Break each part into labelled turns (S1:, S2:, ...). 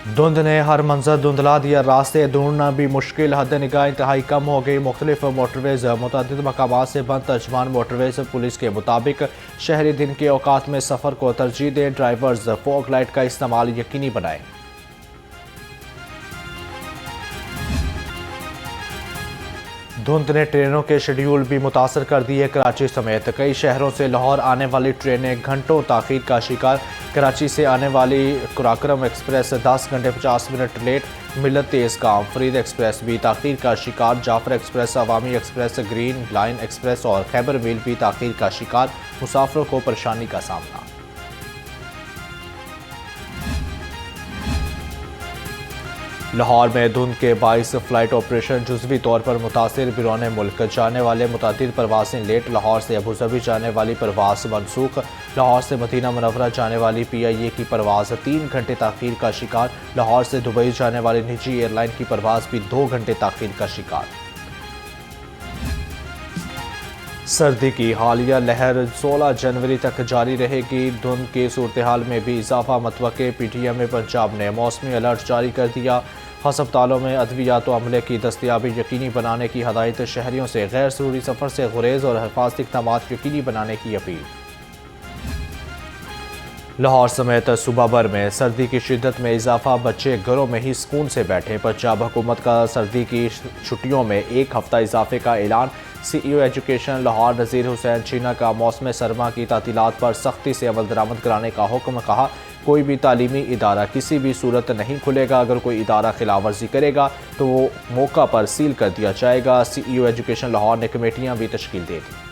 S1: دھند نے ہر منظر دھندلا دیا، راستے ڈھونڈنا بھی مشکل، حد نگاہ انتہائی کم ہو گئی، مختلف موٹرویز متعدد مقامات سے بند، ترجمان موٹرویز پولیس کے مطابق شہری دن کے اوقات میں سفر کو ترجیح دیں، ڈرائیورز فوگ لائٹ کا استعمال یقینی بنائیں۔ دھند نے ٹرینوں کے شیڈول بھی متاثر کر دیے، کراچی سمیت کئی شہروں سے لاہور آنے والی ٹرینیں گھنٹوں تاخیر کا شکار، کراچی سے آنے والی قراقرم ایکسپریس 10 گھنٹے 50 منٹ لیٹ، ملت تیز گام فرید ایکسپریس بھی تاخیر کا شکار، جعفر ایکسپریس، عوامی ایکسپریس، گرین لائن ایکسپریس اور خیبر میل بھی تاخیر کا شکار، مسافروں کو پریشانی کا سامنا۔ لاہور میں دھند کے باعث فلائٹ آپریشن جزوی طور پر متاثر، بیرون ملک جانے والے متعدد پروازیں لیٹ، لاہور سے ابوظہبی جانے والی پرواز منسوخ، لاہور سے مدینہ منورہ جانے والی پی آئی اے کی پرواز 3 گھنٹے تاخیر کا شکار، لاہور سے دبئی جانے والی نجی ایئر لائن کی پرواز بھی 2 گھنٹے تاخیر کا شکار۔ سردی کی حالیہ لہر 16 جنوری تک جاری رہے گی، دھند کی صورتحال میں بھی اضافہ متوقع، پی ٹی ایم پنجاب نے موسمی الرٹ جاری کر دیا، ہسپتالوں میں ادویات و عملے کی دستیابی یقینی بنانے کی ہدایت، شہریوں سے غیر ضروری سفر سے گریز اور حفاظتی اقدامات یقینی بنانے کی اپیل۔ لاہور سمیت صوبہ بھر میں سردی کی شدت میں اضافہ، بچے گھروں میں ہی سکون سے بیٹھے، پنجاب حکومت کا سردی کی چھٹیوں میں 1 ہفتہ اضافے کا اعلان، سی ای او ایجوکیشن لاہور نذیر حسین چینا کا موسم سرما کی تعطیلات پر سختی سے عمل درآمد کرانے کا حکم، کہا کوئی بھی تعلیمی ادارہ کسی بھی صورت نہیں کھلے گا، اگر کوئی ادارہ خلاف ورزی کرے گا تو وہ موقع پر سیل کر دیا جائے گا، سی ای او ایجوکیشن لاہور نے کمیٹیاں بھی تشکیل دے دی۔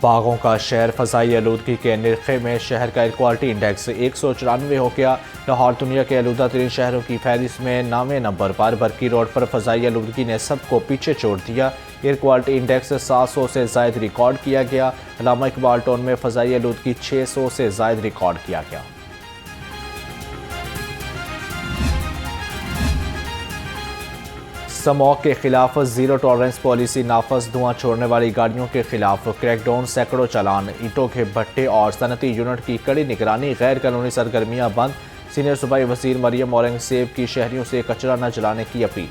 S1: باغوں کا شہر، فضائی آلودگی کے نرخے میں شہر کا ایئر کوالٹی انڈیکس 194 ہو گیا، لاہور دنیا کے آلودہ ترین شہروں کی فہرست میں 9ویں نمبر پر، برکی روڈ پر فضائی آلودگی نے سب کو پیچھے چھوڑ دیا، ایئر کوالٹی انڈیکس 700 سے زائد ریکارڈ کیا گیا، علامہ اقبال ٹاؤن میں فضائی آلودگی 600 سے زائد ریکارڈ کیا گیا۔ سموگ کے خلاف زیرو ٹالرنس پالیسی نافذ، دھواں چھوڑنے والی گاڑیوں کے خلاف کریک ڈاؤن، سینکڑوں چالان، اینٹوں کے بھٹے اور صنعتی یونٹ کی کڑی نگرانی، غیر قانونی سرگرمیاں بند، سینئر صوبائی وزیر مریم اورنگ زیب کی شہریوں سے کچرا نہ جلانے کی اپیل۔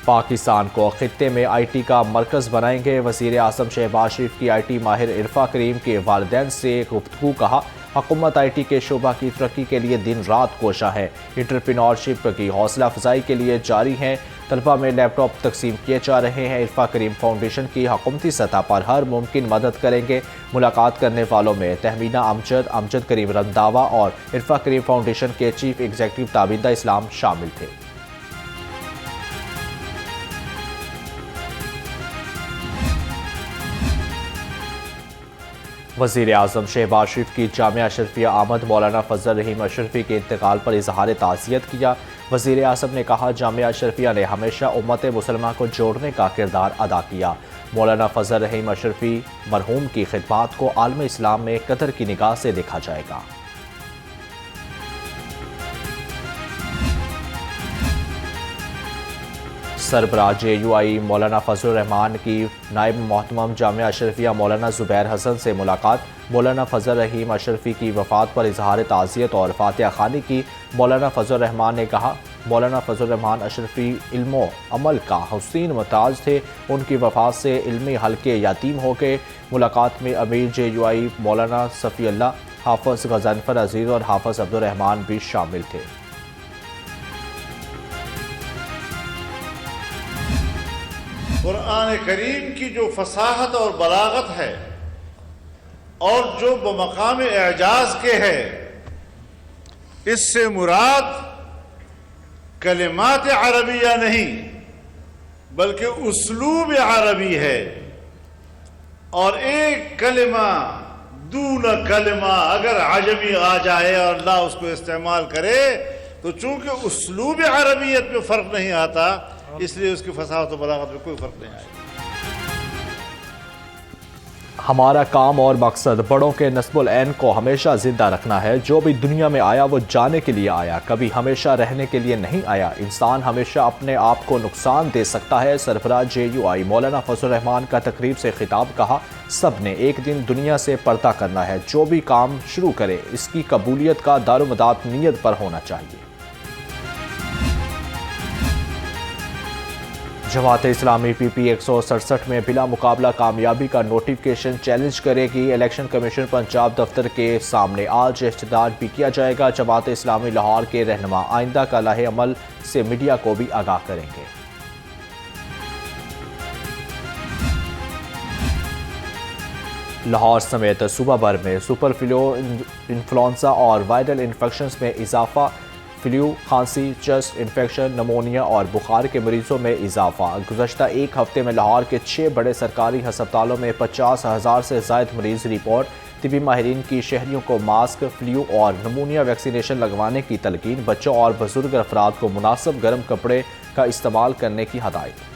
S1: پاکستان کو خطے میں آئی ٹی کا مرکز بنائیں گے، وزیر اعظم شہباز شریف کی آئی ٹی ماہر عرفہ کریم کے والدین سے گفتگو، کہا حکومت آئی ٹی کے شعبہ کی ترقی کے لیے دن رات کوشاں ہے، انٹرپرینورشپ کی حوصلہ افزائی کے لیے جاری ہیں، طلبہ میں لیپ ٹاپ تقسیم کیے جا رہے ہیں، عرفہ کریم فاؤنڈیشن کی حکومتی سطح پر ہر ممکن مدد کریں گے، ملاقات کرنے والوں میں تہمینہ امجد، امجد کریم رنداوا اور عرفہ کریم فاؤنڈیشن کے چیف ایگزیکٹو تابندہ اسلام شامل تھے۔ وزیر اعظم شہباز شریف کی جامعہ اشرفیہ آمد، مولانا فضل الرحیم اشرفی کے انتقال پر اظہار تعزیت کیا، وزیر اعظم نے کہا جامعہ اشرفیہ نے ہمیشہ امت مسلمہ کو جوڑنے کا کردار ادا کیا، مولانا فضل الرحیم اشرفی مرحوم کی خدمات کو عالم اسلام میں قدر کی نگاہ سے دیکھا جائے گا۔ سربراہ جے یو آئی مولانا فضل الرحمان کی نائب محتمم جامعہ اشرفیہ مولانا زبیر حسن سے ملاقات، مولانا فضل الرحیم اشرفی کی وفات پر اظہار تعزیت اور فاتحہ خوانی کی، مولانا فضل الرحمان نے کہا مولانا فضل الرحمان اشرفی علم و عمل کا حسین متاج تھے، ان کی وفات سے علمی حلقے یتیم ہو گئے، ملاقات میں امیر جے یو آئی مولانا صفی اللہ، حافظ غضنفر عزیز اور حافظ عبدالرحمان بھی شامل تھے۔
S2: قرآن کریم کی جو فصاحت اور بلاغت ہے اور جو بمقام اعجاز کے ہے، اس سے مراد کلمات عربیہ نہیں بلکہ اسلوب عربی ہے، اور ایک کلمہ دون کلمہ اگر عجمی آ جائے اور اللہ اس کو استعمال کرے تو چونکہ اسلوب عربیت میں فرق نہیں آتا، اس لیے اس کی فصاحت و بلاغت میں کوئی فرق نہیں آئے گا۔
S1: ہمارا کام اور مقصد بڑوں کے نسب العین کو ہمیشہ زندہ رکھنا ہے۔ جو بھی دنیا میں آیا وہ جانے کے لیے آیا، کبھی ہمیشہ رہنے کے لیے نہیں آیا۔ انسان ہمیشہ اپنے آپ کو نقصان دے سکتا ہے۔ سربراہ JUI مولانا فضل الرحمان کا تقریب سے خطاب، کہا سب نے ایک دن دنیا سے پردہ کرنا ہے۔ جو بھی کام شروع کرے اس کی قبولیت کا دارومدار نیت پر ہونا چاہیے۔ جماعت اسلامی PP 167 میں بلا مقابلہ کامیابی کا نوٹیفکیشن چیلنج کرے گی۔ الیکشن کمیشن پنجاب دفتر کے سامنے آج احتجاج بھی کیا جائے گا۔ جماعت اسلامی لاہور کے رہنما آئندہ کا لائحہ عمل سے میڈیا کو بھی آگاہ کریں گے۔ لاہور سمیت صوبہ بھر میں سپر فلو انفلوئنزا اور وائرل انفیکشنز میں اضافہ۔ فلو، کھانسی، چیسٹ انفیکشن، نمونیا اور بخار کے مریضوں میں اضافہ۔ گزشتہ ایک ہفتے میں لاہور کے 6 بڑے سرکاری ہسپتالوں میں 50,000 سے زائد مریض رپورٹ۔ طبی ماہرین کی شہریوں کو ماسک، فلو اور نمونیا ویکسینیشن لگوانے کی تلقین۔ بچوں اور بزرگ افراد کو مناسب گرم کپڑے کا استعمال کرنے کی ہدایت۔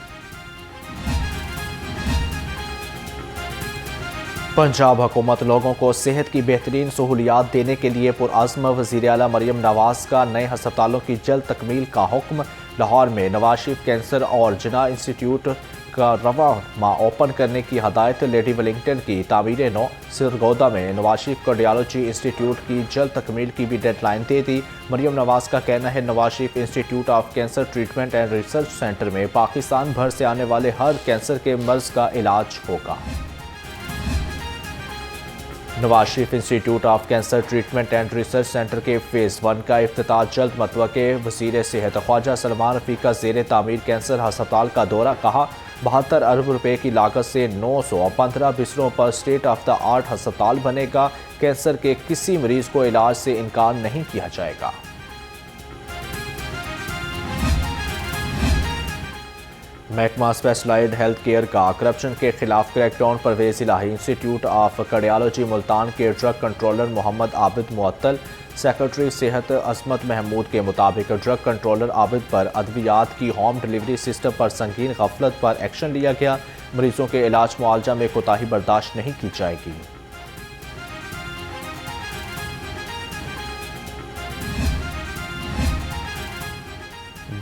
S1: پنجاب حکومت لوگوں کو صحت کی بہترین سہولیات دینے کے لیے پرعزم۔ وزیر اعلیٰ مریم نواز کا نئے ہسپتالوں کی جلد تکمیل کا حکم۔ لاہور میں نواز شریف کینسر اور جناح انسٹی ٹیوٹ کا رواں ماہ اوپن کرنے کی ہدایت۔ لیڈی ولنگٹن کی تعمیر نو۔ سرگودا میں نواز شریف کارڈیالوجی انسٹی ٹیوٹ کی جلد تکمیل کی بھی ڈیڈ لائن دے دی۔ مریم نواز کا کہنا ہے نواز شریف انسٹی ٹیوٹ of cancer treatment and research centre میں پاکستان بھر سے آنے والے ہر کینسر کے مرض کا علاج ہوگا۔ نواز شریف انسٹی ٹیوٹ of cancer treatment and research centre کے فیز 1 کا افتتاح جلد متوقع۔ وزیر صحت خواجہ سلمان رفیع کا زیر تعمیر کینسر ہسپتال کا دورہ، کہا 72 ارب روپے کی لاگت سے 915 بستروں پر اسٹیٹ آف دا آرٹ ہسپتال بنے گا۔ کینسر کے کسی مریض کو علاج سے انکار نہیں کیا جائے گا۔ محکمہ اسپیشلائزڈ ہیلتھ کیئر کا کرپشن کے خلاف کریک ڈاؤن پرویز الہی۔ انسٹی ٹیوٹ آف کارڈیالوجی ملتان کے ڈرگ کنٹرولر محمد عابد معطل۔ سیکرٹری صحت عصمت محمود کے مطابق ڈرگ کنٹرولر عابد پر ادویات کی ہوم ڈیلیوری سسٹم پر سنگین غفلت پر ایکشن لیا گیا۔ مریضوں کے علاج معالجہ میں کوتاہی برداشت نہیں کی جائے گی۔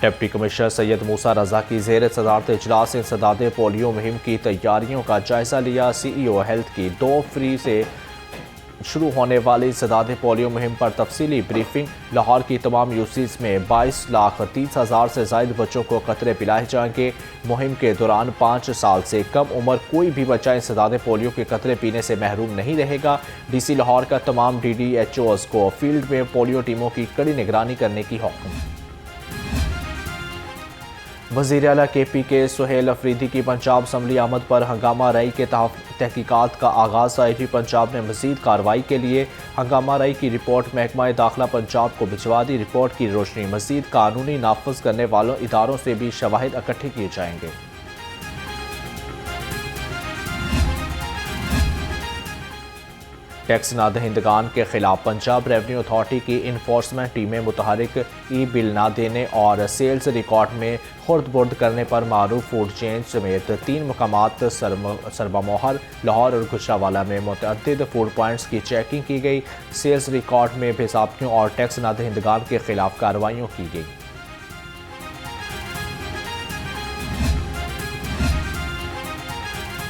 S1: ڈپٹی کمشنر سید موسیٰ رضا کی زیر صدارت اجلاس انسداد پولیو مہم کی تیاریوں کا جائزہ لیا۔ CEO ہیلتھ کی 2 فری سے شروع ہونے والی انسداد پولیو مہم پر تفصیلی بریفنگ۔ لاہور کی تمام UCs میں 22,30,000 سے زائد بچوں کو قطرے پلائے جائیں گے۔ مہم کے دوران 5 سال سے کم عمر کوئی بھی بچہ انسداد پولیو کے قطرے پینے سے محروم نہیں رہے گا۔ DC لاہور کا تمام DDHOs کو فیلڈ میں پولیو ٹیموں کی کڑی نگرانی کرنے کی حکم۔ وزیر اعلیٰ KPK سہیل افریدی کی پنجاب اسمبلی آمد پر ہنگامہ رائی کے تحقیقات کا آغاز۔ IG پنجاب نے مزید کارروائی کے لیے ہنگامہ رائی کی رپورٹ محکمہ داخلہ پنجاب کو بھجوا دی۔ رپورٹ کی روشنی مزید قانونی نافذ کرنے والوں اداروں سے بھی شواہد اکٹھے کیے جائیں گے۔ ٹیکس نہ دہندگان کے خلاف پنجاب ریونیو اتھارٹی کی انفورسمنٹ ٹیمیں متحرک ای بل نہ دینے اور سیلز ریکارڈ میں خرد برد کرنے پر معروف فوڈ چین سمیت 3 مقامات سربہ موہر لاہور اور گجرانوالہ میں متعدد فوڈ پوائنٹس کی چیکنگ کی گئی۔ سیلز ریکارڈ میں بے ضابطگیوں اور ٹیکس نہ دہندگان کے خلاف کارروائیوں کی گئی۔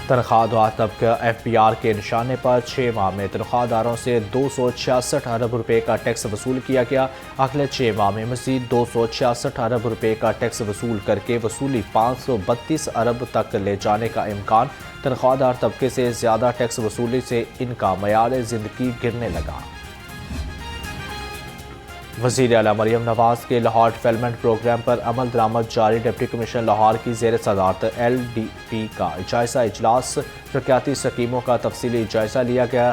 S1: تنخواہ دار طبقہ FBR کے نشانے پر 6 ماہ میں تنخواہ داروں سے 266 ارب روپے کا ٹیکس وصول کیا گیا۔ اگلے 6 ماہ میں مزید 266 ارب روپے کا ٹیکس وصول کر کے وصولی 532 ارب تک لے جانے کا امکان۔ تنخواہ دار طبقے سے زیادہ ٹیکس وصولی سے ان کا معیار زندگی گرنے لگا۔ وزیر اعلیٰ مریم نواز کے لاہور ڈیولپمنٹ پروگرام پر عمل درآمد جاری۔ ڈپٹی کمشنر لاہور کی زیر صدارت LDP کا جائزہ اجلاس۔ ترقیاتی اسکیموں کا تفصیلی جائزہ لیا گیا۔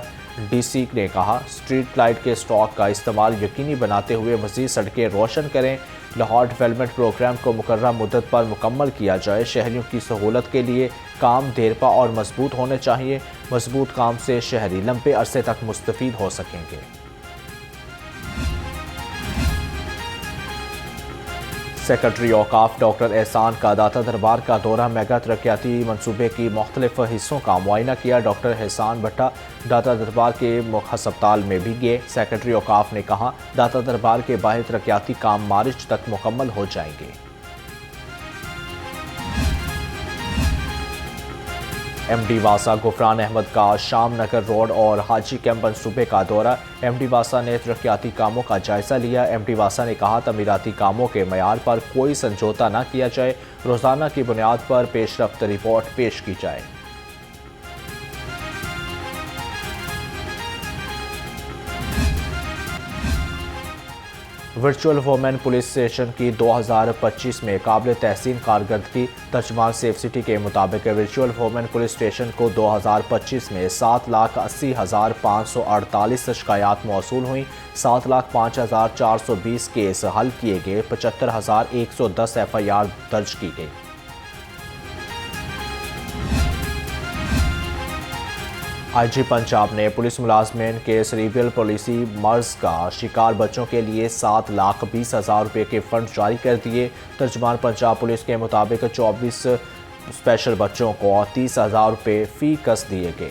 S1: DC نے کہا اسٹریٹ لائٹ کے اسٹاک کا استعمال یقینی بناتے ہوئے مزید سڑکیں روشن کریں۔ لاہور ڈیولپمنٹ پروگرام کو مقررہ مدت پر مکمل کیا جائے۔ شہریوں کی سہولت کے لیے کام دیرپا اور مضبوط ہونے چاہیے۔ مضبوط کام سے شہری لمبے عرصے تک مستفید ہو سکیں گے۔ سیکرٹری اوقاف ڈاکٹر احسان کا داتا دربار کا دورہ میگا ترقیاتی منصوبے کی مختلف حصوں کا معائنہ کیا۔ ڈاکٹر احسان بھٹا داتا دربار کے ہسپتال میں بھی گئے۔ سیکرٹری اوقاف نے کہا داتا دربار کے باہر ترقیاتی کام مارچ تک مکمل ہو جائیں گے۔ ایم ڈی واسا غفران احمد کا شام نگر روڈ اور حاجی کیمپ منصوبے کا دورہ۔ ایم ڈی واسا نے ترقیاتی کاموں کا جائزہ لیا۔ ایم ڈی واسا نے کہا تعمیراتی کاموں کے معیار پر کوئی سمجھوتہ نہ کیا جائے، روزانہ کی بنیاد پر پیش رفت رپورٹ پیش کی جائے۔ ورچوئل وومن پولیس اسٹیشن کی 2025 میں قابل تحسین کارکردگی۔ ترجمان سیف سٹی کے مطابق ورچوئل وومن پولیس اسٹیشن کو 2025 میں 7,80,548 شکایات موصول ہوئیں، 7,05,420 کیس حل کیے گئے، 75,110 ایف آئی آر درج کی گئی۔ آئی جی پنجاب نے پولیس ملازمین کے سیریبرل پالیسی مرض کا شکار بچوں کے لیے 7,20,000 روپے کے فنڈ جاری کر دیے۔ ترجمان پنجاب پولیس کے مطابق 24 اسپیشل بچوں کو 30,000 روپے فی کس دیے گئے۔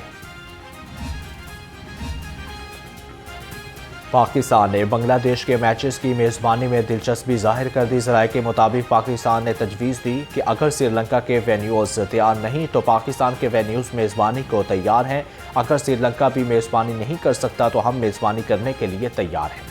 S1: پاکستان نے بنگلہ دیش کے میچز کی میزبانی میں دلچسپی ظاہر کر دی۔ ذرائع کے مطابق پاکستان نے تجویز دی کہ اگر سری لنکا کے وینیوز تیار نہیں تو پاکستان کے وینیوز میزبانی کو تیار ہیں، اگر سری لنکا بھی میزبانی نہیں کر سکتا تو ہم میزبانی کرنے کے لیے تیار ہیں۔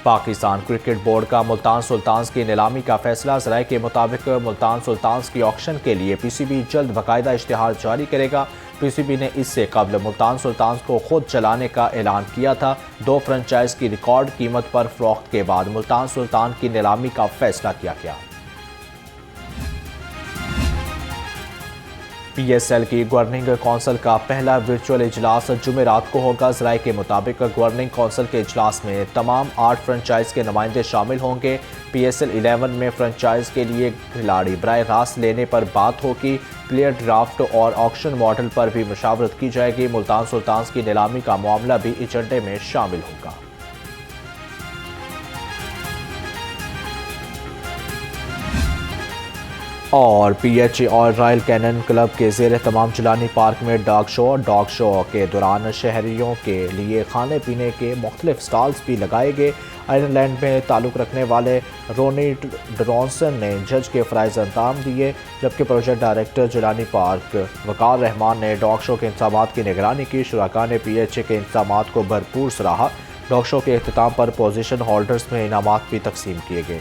S1: پاکستان کرکٹ بورڈ کا ملتان سلطانز کی نیلامی کا فیصلہ۔ ذرائع کے مطابق ملتان سلطانز کی آکشن کے لیے پی سی بی جلد باقاعدہ اشتہار جاری کرے گا۔ پی سی بی نے اس سے قبل ملتان سلطانز کو خود چلانے کا اعلان کیا تھا۔ 2 فرنچائز کی ریکارڈ قیمت پر فروخت کے بعد ملتان سلطان کی نیلامی کا فیصلہ کیا گیا۔ پی ایس ایل کی گورننگ کونسل کا پہلا ورچوئل اجلاس جمعرات کو ہوگا۔ ذرائع کے مطابق گورننگ کونسل کے اجلاس میں تمام 8 فرنچائز کے نمائندے شامل ہوں گے۔ پی ایس ایل 11 میں فرنچائز کے لیے کھلاڑی براہ راست لینے پر بات ہوگی۔ پلیئر ڈرافٹ اور آکشن ماڈل پر بھی مشاورت کی جائے گی۔ ملتان سلطانز کی نیلامی کا معاملہ بھی ایجنڈے میں شامل ہوگا۔ اور پی ایچ اے اور رائل کینن کلب کے زیر اہتمام جیلانی پارک میں ڈاگ شو کے دوران شہریوں کے لیے کھانے پینے کے مختلف سٹالز بھی لگائے گئے۔ آئرلینڈ میں تعلق رکھنے والے رونی ڈرونسن نے جج کے فرائض انجام دیے، جبکہ پروجیکٹ ڈائریکٹر جیلانی پارک وقار رحمان نے ڈاگ شو کے انتظامات کی نگرانی کی۔ شرکاء نے پی ایچ اے کے انتظامات کو بھرپور سراہا۔ ڈاگ شو کے اختتام پر پوزیشن ہولڈرز میں انعامات بھی تقسیم کیے گئے۔